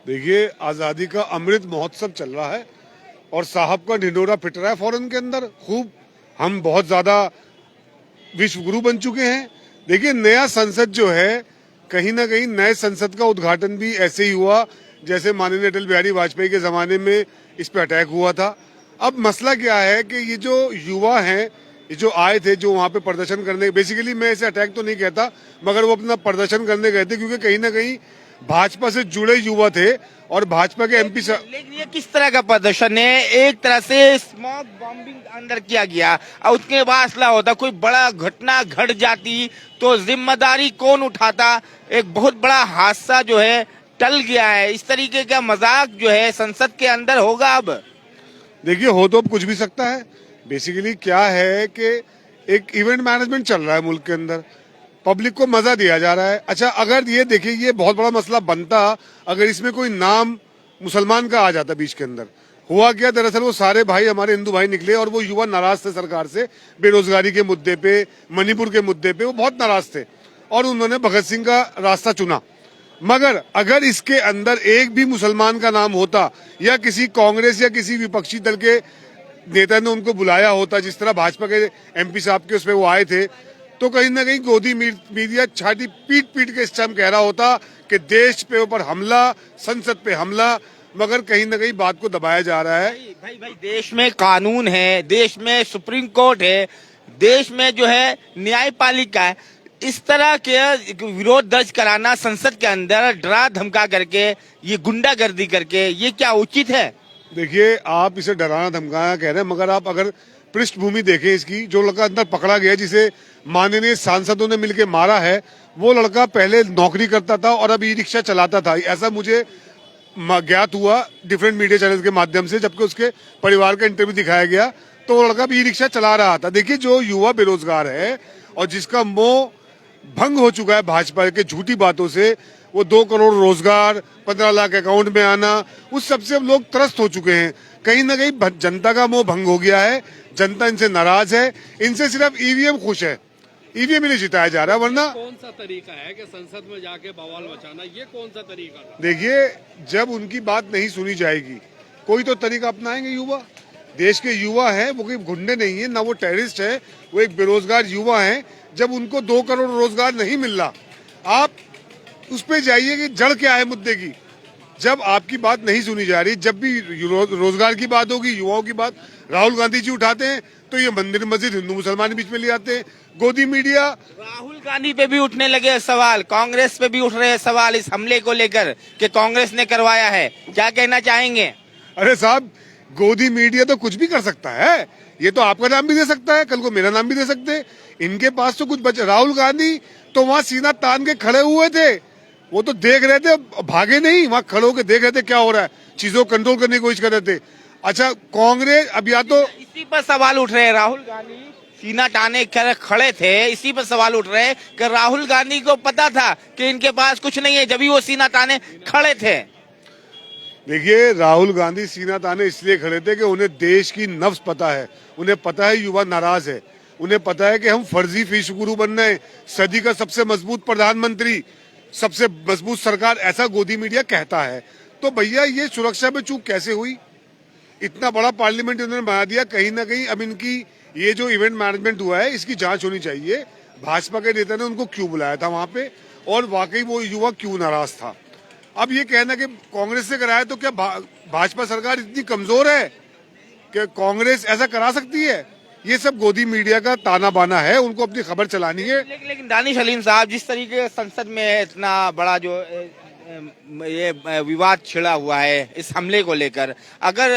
देखिए, आज़ादी का अमृत महोत्सव चल रहा है और साहब का ढिंढोरा पिट रहा है फॉरेन के अंदर खूब। हम बहुत ज्यादा विश्व गुरु बन चुके हैं। देखिए, नया संसद जो है, कहीं ना कहीं नए संसद का उद्घाटन भी ऐसे ही हुआ जैसे माननीय अटल बिहारी वाजपेयी के जमाने में इस पे अटैक हुआ था। अब मसला क्या है कि ये जो युवा हैं, ये जो आए थे, जो वहाँ पे प्रदर्शन करने, बेसिकली मैं इसे अटैक तो नहीं कहता, मगर वो अपना प्रदर्शन करने गए थे क्योंकि कहीं ना कहीं भाजपा से जुड़े युवा थे और भाजपा के एमपी। लेकिन ये किस तरह का प्रदर्शन है? एक तरह से स्मॉग बॉम्बिंग अंदर किया गया और उसके बाद असला होता, कोई बड़ा घटना घट जाती तो जिम्मेदारी कौन उठाता? एक बहुत बड़ा हादसा जो है टल गया है। इस तरीके का मजाक जो है संसद के अंदर होगा अब? देखिए, हो तो अब कुछ भी सकता है। बेसिकली क्या है कि एक इवेंट मैनेजमेंट चल रहा है मुल्क के अंदर, पब्लिक को मजा दिया जा रहा है। अच्छा, अगर ये देखिए, ये बहुत बड़ा मसला बनता अगर इसमें कोई नाम मुसलमान का आ जाता बीच के अंदर। हुआ क्या, दरअसल वो सारे भाई हमारे हिंदू भाई निकले और वो युवा नाराज थे सरकार से, बेरोजगारी के मुद्दे पे, मणिपुर के मुद्दे पे वो बहुत नाराज थे और उन्होंने भगत सिंह का रास्ता चुना। मगर अगर इसके अंदर एक भी मुसलमान का नाम होता या किसी कांग्रेस या किसी विपक्षी दल के नेता ने उनको बुलाया होता, जिस तरह भाजपा के एमपी साहब के उसमें वो आए थे, तो कहीं ना कहीं गोदी मीडिया छाती पीट पीट के इस टाइम कह रहा होता कि देश पे ऊपर हमला, संसद पे हमला। मगर कहीं ना कहीं बात को दबाया जा रहा है। भाई देश में कानून है, देश में सुप्रीम कोर्ट है, देश में जो है न्यायपालिका है। इस तरह के विरोध दर्ज कराना संसद के अंदर डरा धमका करके, ये गुंडागर्दी करके, ये क्या उचित है? देखिए, आप इसे डराना धमकाना कह रहे हैं, मगर आप अगर पृष्ठभूमि देखें इसकी, जो लड़का अंदर पकड़ा गया जिसे माननीय सांसदों ने मिलकर मारा है, वो लड़का पहले नौकरी करता था और अब ई रिक्शा चलाता था, ऐसा मुझे ज्ञात हुआ डिफरेंट मीडिया चैनल के माध्यम से। जबकि उसके परिवार का इंटरव्यू दिखाया गया तो वो लड़का भी ई रिक्शा चला रहा था। देखिए, जो युवा बेरोजगार है और जिसका मोह भंग हो चुका है भाजपा के झूठी बातों से, वो 2 करोड़ रोजगार, 15 लाख अकाउंट में आना, उस सबसे अब लोग त्रस्त हो चुके हैं। कहीं ना कहीं जनता का मोह भंग हो गया है, जनता इनसे नाराज है, इनसे सिर्फ ईवीएम खुश है, ईवीएम ही नहीं जिताया जा रहा। वरना कौन सा तरीका है कि संसद में जाके बवाल बचाना, ये कौन सा तरीका था? देखिए, जब उनकी बात नहीं सुनी जाएगी, कोई तो तरीका अपनाएंगे युवा। देश के युवा हैं, वो कोई गुंडे नहीं है, ना वो टेररिस्ट है, वो एक बेरोजगार युवा हैं। जब उनको 2 करोड़ रोजगार नहीं मिल रहा, आप उस पे जाइए कि जड़ क्या है मुद्दे की। जब आपकी बात नहीं सुनी जा रही, जब भी रोजगार की बात होगी, युवाओं की बात राहुल गांधी जी उठाते हैं तो ये मंदिर मस्जिद हिंदू मुसलमान बीच में ले आते हैं। गोदी मीडिया, राहुल गांधी पे भी उठने लगे सवाल, कांग्रेस पे भी उठ रहे हैं सवाल इस हमले को लेकर कि कांग्रेस ने करवाया है। क्या कहना चाहेंगे? अरे साहब, गोदी मीडिया तो कुछ भी कर सकता है। ये तो आपका नाम भी दे सकता है, कल को मेरा नाम भी दे सकते हैं। इनके पास तो कुछ बचे। राहुल गांधी तो वहां सीना तान के खड़े हुए थे, वो तो देख रहे थे, भागे नहीं, वहां खड़े होकर देख रहे थे क्या हो रहा है, चीजों को कंट्रोल करने की कोशिश कर रहे थे। अच्छा, कांग्रेस अब या तो इसी पर सवाल उठ रहे हैं, राहुल गांधी सीना ताने खड़े थे, इसी पर सवाल उठ रहे हैं कि राहुल गांधी को पता था कि इनके पास कुछ नहीं है, जब भी वो सीना ताने खड़े थे। देखिए, राहुल गांधी सीना ताने इसलिए खड़े थे कि उन्हें देश की नब्ज पता है, उन्हें पता है युवा नाराज है, उन्हें पता है कि हम फर्जी विश्व गुरु बन रहे हैं, सदी का सबसे मजबूत प्रधानमंत्री, सबसे मजबूत सरकार, ऐसा गोदी मीडिया कहता है। तो भैया, ये सुरक्षा में चूक कैसे हुई? इतना बड़ा पार्लियामेंट उन्होंने बना दिया। कहीं ना कहीं अब इनकी ये जो इवेंट मैनेजमेंट हुआ है, इसकी जांच होनी चाहिए। भाजपा के नेता ने उनको क्यों बुलाया था वहां पे, और वाकई वो युवा क्यों नाराज था? अब ये कहना कि कांग्रेस से कराया, तो क्या भाजपा सरकार इतनी कमजोर है कि कांग्रेस ऐसा करा सकती है? ये सब गोदी मीडिया का ताना बाना है, उनको अपनी खबर चलानी है। लेकिन दानिश हलीम साहब, जिस तरीके संसद में इतना बड़ा जो ये विवाद छिड़ा हुआ है इस हमले को लेकर, अगर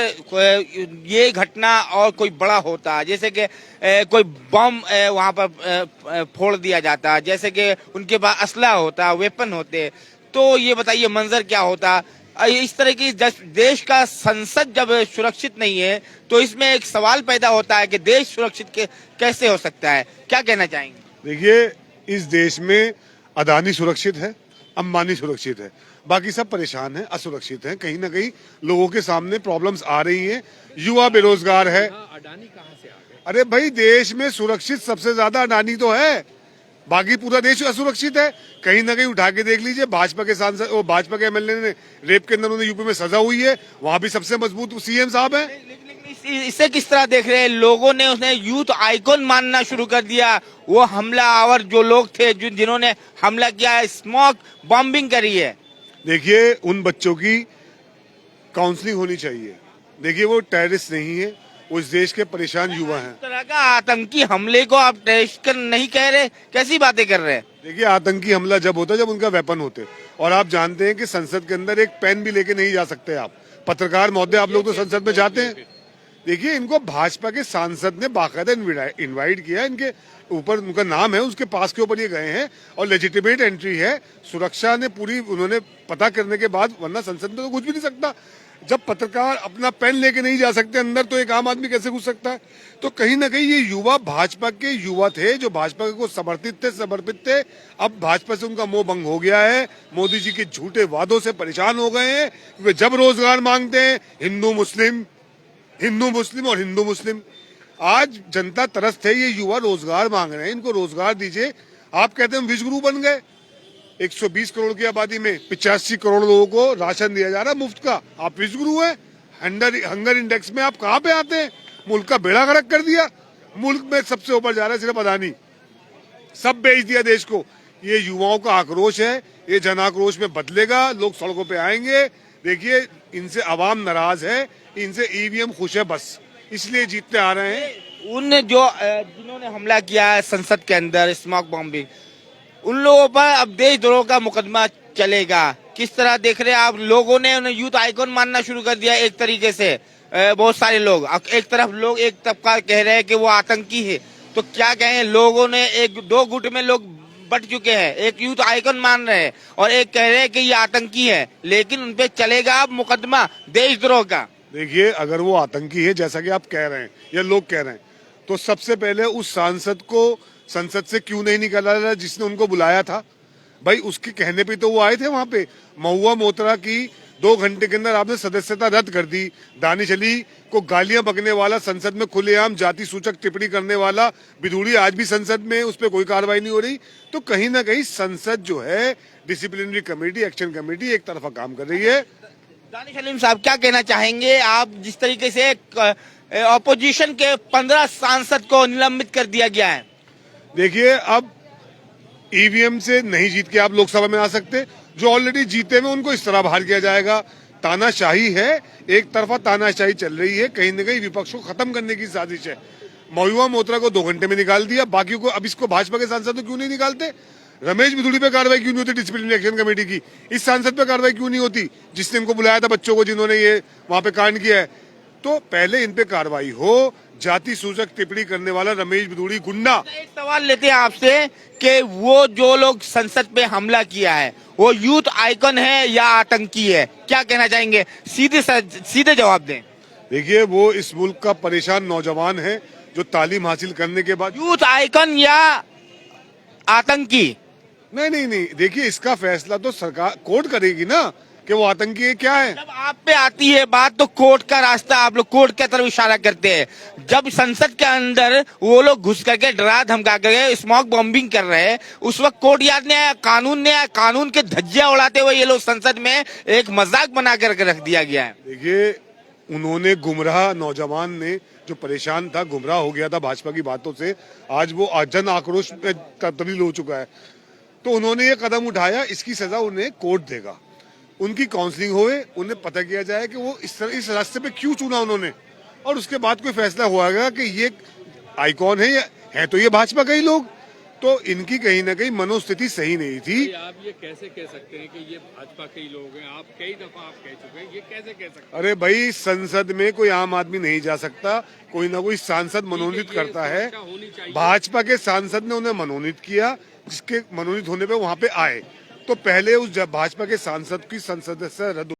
ये घटना और कोई बड़ा होता, जैसे कि कोई बम वहां पर फोड़ दिया जाता, जैसे कि उनके पास असला होता, वेपन होते, तो ये बताइए मंजर क्या होता? इस तरह की देश का संसद जब सुरक्षित नहीं है तो इसमें एक सवाल पैदा होता है कि देश सुरक्षित कैसे हो सकता है? क्या कहना चाहेंगे? देखिए, इस देश में अदानी सुरक्षित है, अंबानी सुरक्षित है, बाकी सब परेशान हैं, असुरक्षित हैं। कहीं ना कहीं लोगों के सामने प्रॉब्लम्स आ रही हैं, युवा बेरोजगार है। अडानी कहाँ से आ गए? अरे भाई, देश में सुरक्षित सबसे ज्यादा अडानी तो है। बाकी पूरा देश असुरक्षित है। कहीं ना कहीं उठा के देख लीजिए, भाजपा के सांसद और भाजपा के एमएलए ने रेप के अंदर उन्हें यूपी में सजा हुई है, वहां भी सबसे मजबूत सीएम साहब हैं। लेकिन इसे किस तरह देख रहे हैं? लोगों ने उन्हें यूथ आइकॉन मानना शुरू कर दिया। वो हमलावर जो लोग थे जिन्होंने हमला किया, स्मोक बॉम्बिंग करी है। देखिए, उन बच्चों की काउंसलिंग होनी चाहिए। देखिए, वो टेररिस्ट नहीं है, वो इस देश के परेशान युवा हैं। इस तरह का आतंकी हमले को आप टेररिस्ट नहीं कह रहे, कैसी बातें कर रहे हैं? देखिए, आतंकी हमला जब होता है जब उनका वेपन होते, और आप जानते हैं कि संसद के अंदर एक पेन भी लेके नहीं जा सकते आप। पत्रकार महोदय, आप लोग तो संसद में जाते हैं। देखिए, इनको भाजपा के सांसद ने बाकायदा इनवाइट किया, इनके ऊपर उनका नाम है, उसके पास के ऊपर ये गए हैं और लेजिटिमेट एंट्री है। सुरक्षा ने पूरी उन्होंने पता करने के बाद, वरना संसद में तो कुछ भी नहीं सकता। जब पत्रकार अपना पेन लेके नहीं जा सकते अंदर, तो एक आम आदमी कैसे घुस सकता है? तो कहीं ना कहीं ये युवा भाजपा के युवा थे, जो भाजपा को समर्पित थे। अब भाजपा से उनका मोह भंग हो गया है, मोदी जी के झूठे वादों से परेशान हो गए हैं। वे जब रोजगार मांगते हैं, हिंदू मुस्लिम और हिंदू मुस्लिम। आज जनता त्रस्त है, ये युवा रोजगार मांग रहे हैं, इनको रोजगार दीजिए। आप कहते हैं हम विश्व गुरु बन गए। 120 करोड़ की आबादी में 85 करोड़ लोगों को राशन दिया जा रहा है मुफ्त का। आप विश्व गुरु हैं? हंगर इंडेक्स में आप कहाँ पे आते हैं? मुल्क का बेड़ा गर्क कर दिया। मुल्क में सबसे ऊपर जा रहा है सिर्फ अदानी, सब बेच दिया देश को। ये युवाओं का आक्रोश है, ये जन आक्रोश में बदलेगा, लोग सड़कों पे आएंगे। देखिए, इनसे अवाम नाराज है, इनसे ईवीएम खुश है, बस इसलिए जीतते आ रहे हैं। उन जिन्होंने हमला किया है संसद के अंदर, स्मोक बॉम्बिंग, उन लोगों पर अब देशद्रोह का मुकदमा चलेगा। किस तरह देख रहे हैं आप? लोगों ने उन्हें यूथ आइकॉन मानना शुरू कर दिया एक तरीके से। बहुत सारे लोग, एक तबका कह रहे हैं कि वो आतंकी है। तो क्या कहें, लोगों ने एक दो गुट में लोग बट चुके हैं। एक यूथ आइकॉन मान रहे हैं और एक कह रहे हैं कि ये आतंकी है, लेकिन उनपे चलेगा अब मुकदमा देशद्रोह का। देखिए, अगर वो आतंकी है जैसा कि आप कह रहे हैं या लोग कह रहे हैं, तो सबसे पहले उस सांसद को संसद से क्यों नहीं निकाला जिसने उनको बुलाया था? भाई, उसके कहने पे तो वो आए थे वहां पे। महुआ मोतरा की 2 घंटे के अंदर आपने सदस्यता रद्द कर दी। दानिश अली को गालियां बकने वाला, संसद में खुलेआम जाति सूचक टिप्पणी करने वाला बिधूड़ी आज भी संसद में, उस पर कोई कार्रवाई नहीं हो रही। तो कहीं ना कहीं संसद जो है, डिसिप्लिनरी कमेटी, एक्शन कमेटी एक तरफा काम कर रही है। दानिश अली साहब, क्या कहना चाहेंगे आप? जिस तरीके से ऑपोजिशन के 15 सांसद को निलंबित कर दिया गया है। देखिए, अब ईवीएम से नहीं जीत के आप लोकसभा में आ सकते। जो ऑलरेडी जीते हुए उनको इस तरह बाहर किया जाएगा। तानाशाही है, एक तरफा तानाशाही चल रही है, कहीं न कहीं विपक्ष को खत्म करने की साजिश है। महुआ मोत्रा को 2 घंटे में निकाल दिया, बाकी को अब इसको भाजपा के सांसद क्यों नहीं निकालते? रमेश बिधूड़ी पे कार्रवाई क्यों नहीं होती डिसिप्लिनरी एक्शन कमेटी की? इस सांसद पे कार्रवाई क्यों नहीं होती जिसने इनको बुलाया था, बच्चों को, जिन्होंने ये वहां पे कांड किया है? तो पहले इन पे कार्रवाई हो। जाति सूचक टिप्पणी करने वाला रमेश बिधूड़ी गुंडा। एक सवाल लेते हैं आपसे कि वो जो लोग संसद पे हमला किया है, वो यूथ आइकॉन है या आतंकी है? क्या कहना चाहेंगे? सीधे जवाब दें। देखिए, वो इस मुल्क का परेशान नौजवान है जो तालीम हासिल करने के बाद। यूथ आइकॉन या आतंकी? नहीं, देखिए, इसका फैसला तो सरकार, कोर्ट करेगी ना कि वो आतंकी है क्या है। जब आप पे आती है बात तो कोर्ट का रास्ता, आप लोग कोर्ट की तरफ इशारा करते हैं। जब संसद के अंदर वो लोग घुस करके डरा धमका करके स्मोक बॉम्बिंग कर रहे हैं, उस वक्त कोर्ट याद नहीं आया, कानून नहीं आया? कानून के धज्जियां उड़ाते हुए ये लोग संसद में एक मजाक बना करके रख दिया गया है। देखिए, उन्होंने गुमराह, नौजवान ने जो परेशान था, गुमराह हो गया था भाजपा की बातों से, आज वो जन आक्रोश में तब्दील हो चुका है। तो उन्होंने ये कदम उठाया, इसकी सजा उन्हें कोर्ट देगा। उनकी काउंसलिंग होए, उन्हें पता किया जाए कि वो इस रास्ते पे क्यों चुना उन्होंने, और उसके बाद कोई फैसला होगा कि ये आइकॉन है या है तो ये भाजपा के ही लोग। तो इनकी कहीं ना कहीं मनोस्थिति सही नहीं थी। आप ये कैसे कह सकते हैं कि ये भाजपा के ही लोग हैं? आप कई दफा आप कह चुके हैं, ये कैसे कह सकते हैं? अरे भाई, संसद में कोई आम आदमी नहीं जा सकता, कोई ना कोई सांसद मनोनीत करता है। भाजपा के सांसद ने उन्हें मनोनीत किया, जिसके मनोनीत होने पे वहां पे आए। तो पहले उस भाजपा के सांसद की संसद से रद्द